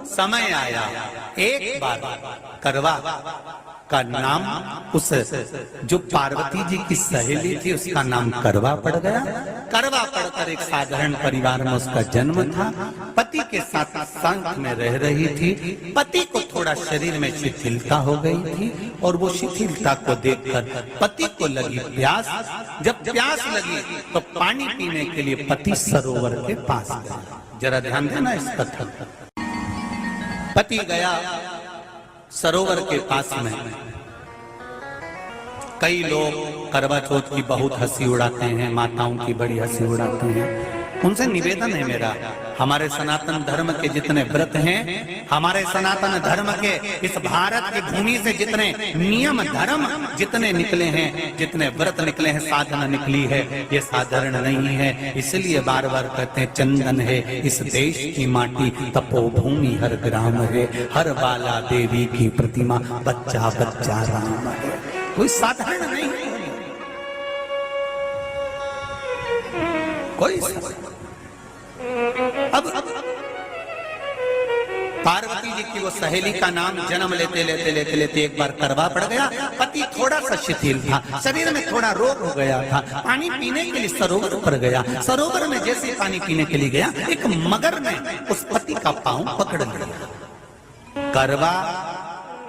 समय आया। एक बार करवा का नाम उस जो पार्वती जी की सहेली थी उसका नाम करवा पड़ गया। करवा पड़कर एक साधारण परिवार में उसका जन्म था। पति के साथ संग में रह रही थी। पति को थोड़ा शरीर में शिथिलता हो गई थी और वो शिथिलता को देखकर पति को लगी प्यास। जब प्यास लगी तो पानी पीने के लिए पति सरोवर के पास गया। जरा ध्यान देना इस कथा। पति गया सरोवर के पास में। कई लोग करवा चौथ की बहुत हंसी उड़ाते हैं, माताओं की बड़ी हंसी उड़ाते हैं। उनसे निवेदन है मेरा, हमारे सनातन धर्म के जितने व्रत हैं, हमारे सनातन धर्म के इस भारत की भूमि से जितने नियम धर्म जितने निकले हैं, जितने व्रत निकले हैं, साधना निकली है, ये साधारण नहीं है। इसलिए बार बार कहते हैं चंदन है इस देश की माटी, तपोभूमि हर ग्राम है, हर बाला देवी की प्रतिमा, बच्चा बच्चा राम है। कोई साधारण नहीं है, कोई अब पार्वती जी की वो सहेली का नाम जन्म लेते लेते लेते लेते एक बार करवा पड़ गया। पति थोड़ा सा शिथिल था, शरीर में थोड़ा रोग हो गया था। पानी पीने के लिए सरोवर पर गया। सरोवर में जैसे पानी पीने के लिए गया, एक मगर ने उस पति का पांव पकड़ लिया। करवा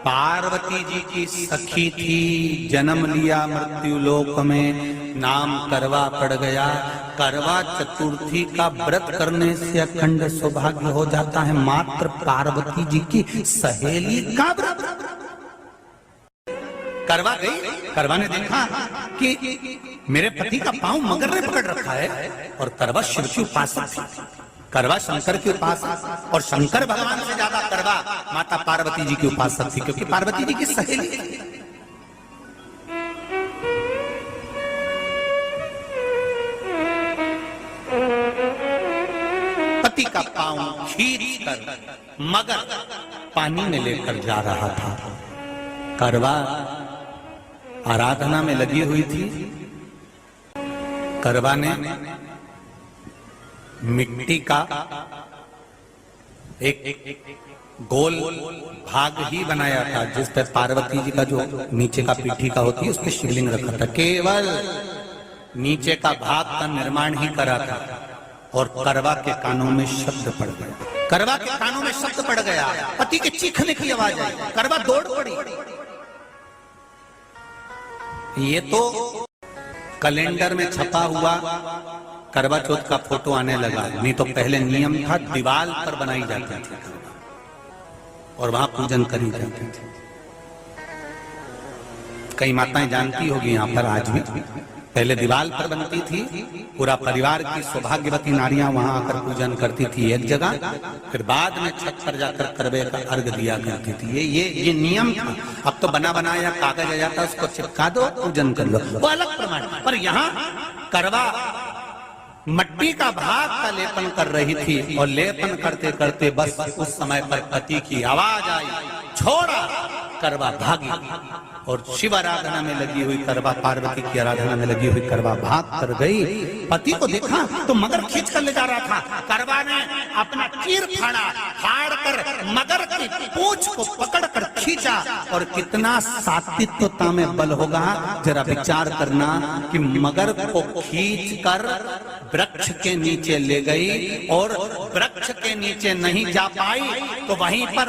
पार्वती जी की सखी थी, जन्म लिया मृत्यु लोक में, नाम करवा पड़ गया। करवा चतुर्थी का व्रत करने से अखंड सौभाग्य हो जाता है। मात्र पार्वती जी की सहेली का व्रत। करवा गई, करवा ने देखा कि मेरे पति का पांव मगर ने पकड़ रखा है और करवा शिव की उपासक थी। करवा शंकर के उपासक और शंकर भगवान से ज्यादा करवा माता पार्वती जी की उपासक थी, क्योंकि पार्वती जी की सहेली थी। पति का पांव खींच कर मगर पानी में लेकर जा रहा था। करवा आराधना में लगी हुई थी। करवा ने मिट्टी का एक गोल भाग ही बनाया था, जिस पर पार्वती जी का जो नीचे का पीठी का होती है उस पर शिवलिंग रखा था। केवल नीचे का भाग का निर्माण ही करा था और करवा के कानों में शब्द पड़ गया। करवा के कानों में शब्द पड़ गया, पति के चीखने की आवाज आई। करवा दौड़ पड़ी। ये तो कैलेंडर में छपा हुआ करवा चौथ का फोटो आने लगा, नहीं तो पहले नियम था दीवार पर बनाई जाती थी और वहां पूजन करी जाती थी। कई माताएं जानती होगी यहाँ पर आज भी, पहले दीवार पर बनती थी, पूरा परिवार की सौभाग्यवती नारियां वहां आकर पूजन करती थी एक जगह, फिर बाद में छत पर जाकर करवे का अर्घ दिया करती थी। ये नियम था। अब तो बना बनाया कागज आ जाता, उसको चिपका दो, पूजन कर लो, वो अलग प्रमाण। पर यहाँ करवा मट्टी का भाग का लेपन कर रही थी और लेपन करते करते बस उस समय पर पति की आवाज आई, छोड़ा। करवा भागी और शिव आराधना में लगी हुई करवा, पार्वती की आराधना में लगी हुई करवा भाग कर गई। पति को देखा तो मगर खींच कर ले जा रहा था। करवा ने अपना चीर फाड़ कर मगर की पूंछ को पकड़ कर खींचा। और कितना सात्विकता में बल होगा, जरा विचार करना कि मगर को खींच कर वृक्ष के नीचे ले गई और वृक्ष के नीचे नहीं जा पाई तो वहीं पर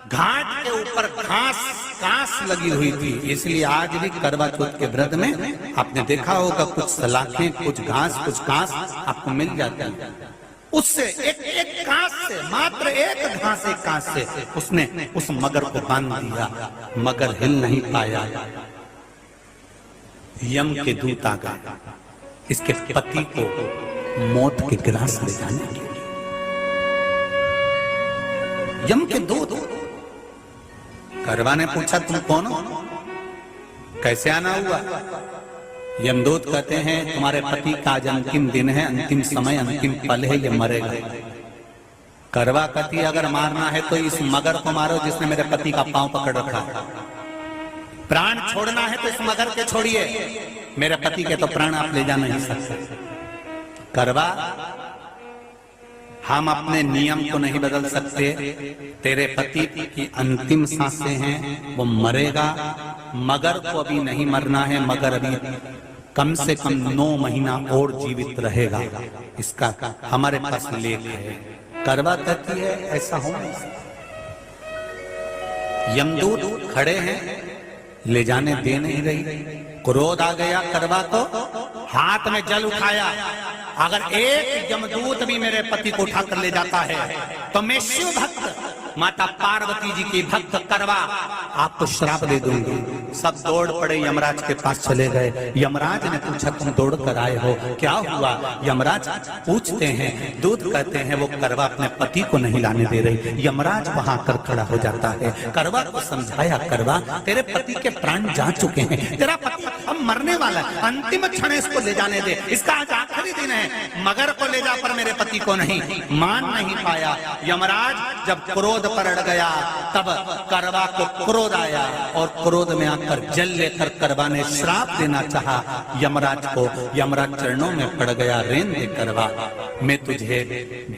घाट के ऊपर घास लगी हुई थी। इसलिए आज भी करवा चौथ के व्रत में आपने देखा होगा कुछ सलाखें, कुछ घास आपको मिल जाती है। उससे एक घास से, मात्र एक घास, एक घास से उसने उस मगर को बांध दिया। मगर हिल नहीं पाया। यम के दूत आ गए इसके पति को मौत के ग्रास ले जाने के लिए। यम के दूत। करवा ने पूछा तुम कौन हो, कैसे आना हुआ? यमदूत कहते हैं तुम्हारे पति का आज अंतिम दिन है, अंतिम समय, अंतिम पल है, ये मरेगा। करवा कहती अगर मारना है तो इस मगर को मारो जिसने मेरे पति का पांव पकड़ रखा। प्राण छोड़ना है तो इस मगर के छोड़िए, मेरे पति के तो प्राण आप ले जा नहीं सकते। करवा हम अपने नियम को नहीं बदल सकते। तेरे पति की अंतिम सांसें हैं, वो मरेगा। मगर को अभी नहीं मरना है, मगर अभी कम से कम 9 महीना और जीवित रहेगा। इसका हमारे पास लेख है। करवा कहती है ऐसा हो नहीं सकता। यमदूत खड़े हैं, ले जाने दे नहीं रही। क्रोध आ गया करवा को, हाथ में जल उठाया। अगर एक यमदूत भी मेरे पति को उठाकर ले जाता है तो मैं शिव भक्त माता पार्वती जी की भक्त करवा आपको श्राप दे दूंगी। सब दौड़ पड़े, यमराज के पास चले गए। यमराज ने पूछा तुम दौड़ कर आए हो, क्या हुआ? यमराज पूछते हैं, दूत कहते हैं वो करवा अपने पति को नहीं लाने दे रही। यमराज वहां कर खड़ा हो जाता है। करवा को समझाया, करवा तेरे पति के प्राण जा चुके हैं, तेरा पति अब मरने वाला है, अंतिम क्षण इसको ले जाने दे, इसका आज आखिरी दिन है। मगर को ले जा पर मेरे पति को नहीं। मान नहीं पाया। यमराज जब क्रोध पर अड़ गया तब करवा को क्रोध आया और क्रोध में आकर जल लेकर करवा ने श्राप देना चाहा यमराज को। यमराज चरणों में पड़ गया, रेन दे करवा, मैं तुझे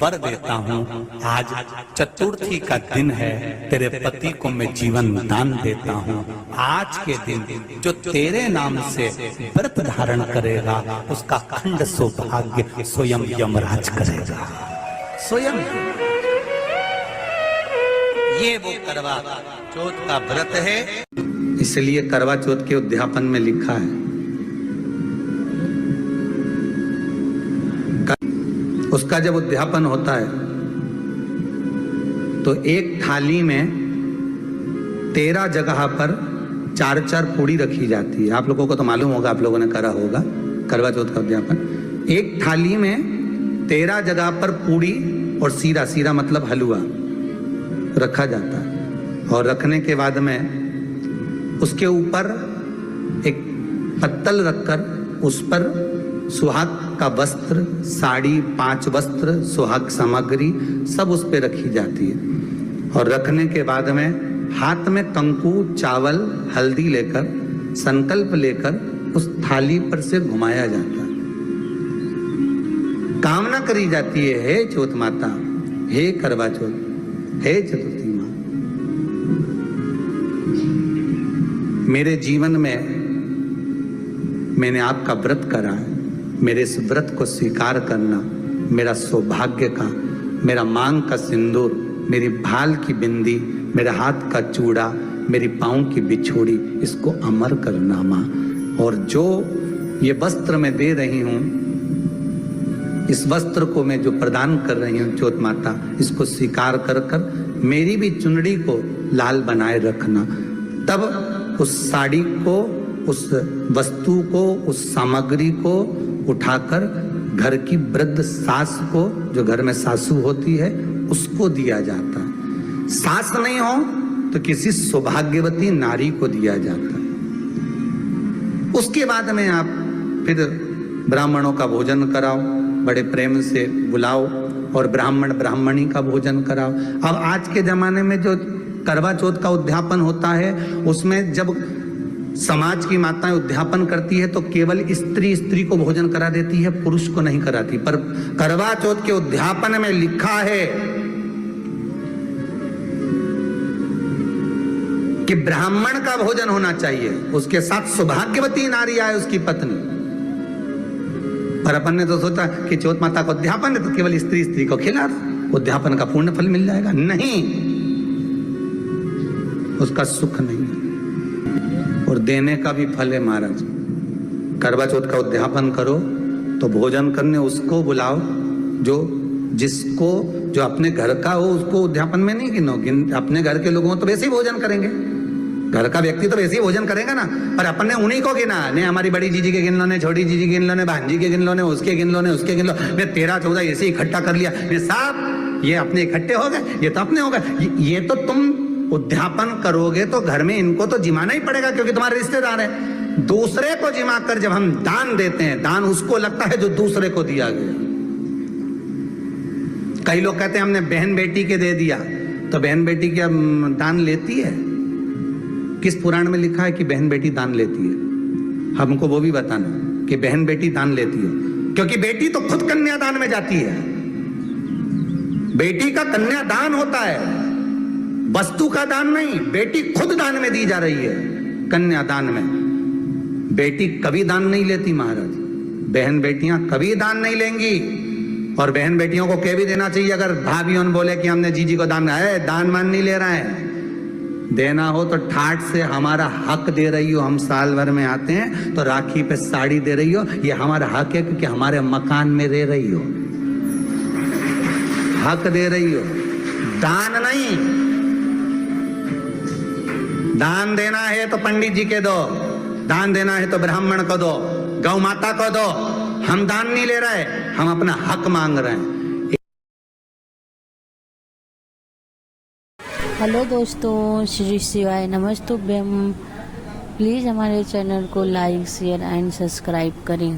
वर देता हूँ। आज चतुर्थी का दिन है, तेरे पति को मैं जीवन दान देता हूँ। आज के दिन जो तेरे नाम से व्रत धारण करेगा उसका खंड सौभाग्य स्वयं यमराज करेगा। स्वयं ये वो करवा चौथ का व्रत है। इसलिए करवा चौथ के उद्यापन में लिखा है, उसका जब उद्यापन होता है तो एक थाली में 13 जगह पर 4-4 पूड़ी रखी जाती है। आप लोगों को तो मालूम होगा, आप लोगों ने करा होगा करवा चौथ का उद्यापन। एक थाली में 13 जगह पर पूड़ी और सीरा, सीरा मतलब हलवा रखा जाता है। और रखने के बाद में उसके ऊपर एक पत्तल रखकर उस पर सुहाग का वस्त्र, साड़ी, 5 वस्त्र, सुहाग सामग्री सब उस पर रखी जाती है। और रखने के बाद में हाथ में कंकु, चावल, हल्दी लेकर संकल्प लेकर उस थाली पर से घुमाया जाता है। कामना करी जाती है, हे चौथ माता, हे करवा चौथ, हे चतुर्थी माँ, मेरे जीवन में मैंने आपका व्रत करा है, मेरे इस व्रत को स्वीकार करना, मेरा सौभाग्य का, मेरा मांग का सिंदूर, मेरी भाल की बिंदी, मेरे हाथ का चूड़ा, मेरी पाँव की बिछोड़ी, इसको अमर करना माँ। और जो ये वस्त्र मैं दे रही हूँ, इस वस्त्र को मैं जो प्रदान कर रही हूँ चौथ माता, इसको स्वीकार कर कर मेरी भी चुनड़ी को लाल बनाए रखना। तब उस साड़ी को, उस वस्तु को, उस सामग्री को उठाकर घर की वृद्ध सास को, जो घर में सासू होती है, उसको दिया जाता है। सास नहीं हो तो किसी सौभाग्यवती नारी को दिया जाता है। उसके बाद में आप फिर ब्राह्मणों का भोजन कराओ, बड़े प्रेम से बुलाओ और ब्राह्मण ब्राह्मणी का भोजन कराओ। अब आज के जमाने में जो करवा चौथ का उद्यापन होता है, उसमें जब समाज की माताएं उद्यापन करती है तो केवल स्त्री को भोजन करा देती है, पुरुष को नहीं कराती। पर करवा चौथ के उद्यापन में लिखा है कि ब्राह्मण का भोजन होना चाहिए, उसके साथ सौभाग्यवती नारी आए, उसकी पत्नी। पर अपन ने तो सोचा कि चौथ माता का उद्यापन है तो केवल स्त्री को खिला दो, उद्यापन का पूर्ण फल मिल जाएगा। नहीं, उसका सुख नहीं और देने का भी फल है महाराज। करवा चौथ का उद्यापन करो तो भोजन करने उसको बुलाओ जो अपने घर का हो, उसको उद्यापन में नहीं गिनो। अपने घर के लोगों तो वैसे ही भोजन करेंगे, घर का व्यक्ति तो वैसे ही भोजन करेगा ना। पर अपन ने उन्हीं को गिना, ने हमारी बड़ी जीजी के गिन लो, ने छोटी जीजी गिन लो, ने भांजी के गिन लो, ने उसके गिन लो, ने उसके गिन लो, ने 13-14 ऐसे इकट्ठा कर लिया। ने साहब ये अपने इकट्ठे हो गए, ये तो अपने हो गए। ये तो तुम उद्यापन करोगे तो घर में इनको तो जिमाना ही पड़ेगा क्योंकि तुम्हारे रिश्तेदार हैं। दूसरे को जिमा कर जब हम दान देते हैं, दान उसको लगता है जो दूसरे को दिया गया। कई लोग कहते हैं हमने बहन बेटी के दे दिया, तो बहन बेटी क्या दान लेती है? किस पुराण में लिखा है कि बहन बेटी दान लेती है? हमको वो भी बताना कि बहन बेटी दान लेती है, क्योंकि बेटी तो खुद कन्यादान में जाती है। बेटी का कन्यादान होता है, वस्तु का दान नहीं। बेटी खुद दान में दी जा रही है, कन्यादान में। बेटी कभी दान नहीं लेती महाराज, बहन बेटियां कभी दान नहीं लेंगी। और बहन बेटियों को कह भी देना चाहिए, अगर भाभियों ने बोले कि हमने जीजी को दान है, दान मान नहीं ले रहे हैं, देना हो तो ठाट से हमारा हक दे रही हो। हम साल भर में आते हैं तो राखी पे साड़ी दे रही हो, ये हमारा हक है क्योंकि हमारे मकान में रह रही हो, हक दे रही हो, दान नहीं। दान देना है तो पंडित जी के दो, दान देना है तो ब्राह्मण को दो, गौ माता को दो। हम दान नहीं ले रहे, हम अपना हक मांग रहे हैं। हेलो दोस्तों, श्री शिवाय नमस्तुभ्यम। प्लीज़ हमारे चैनल को लाइक शेयर एंड सब्सक्राइब करें।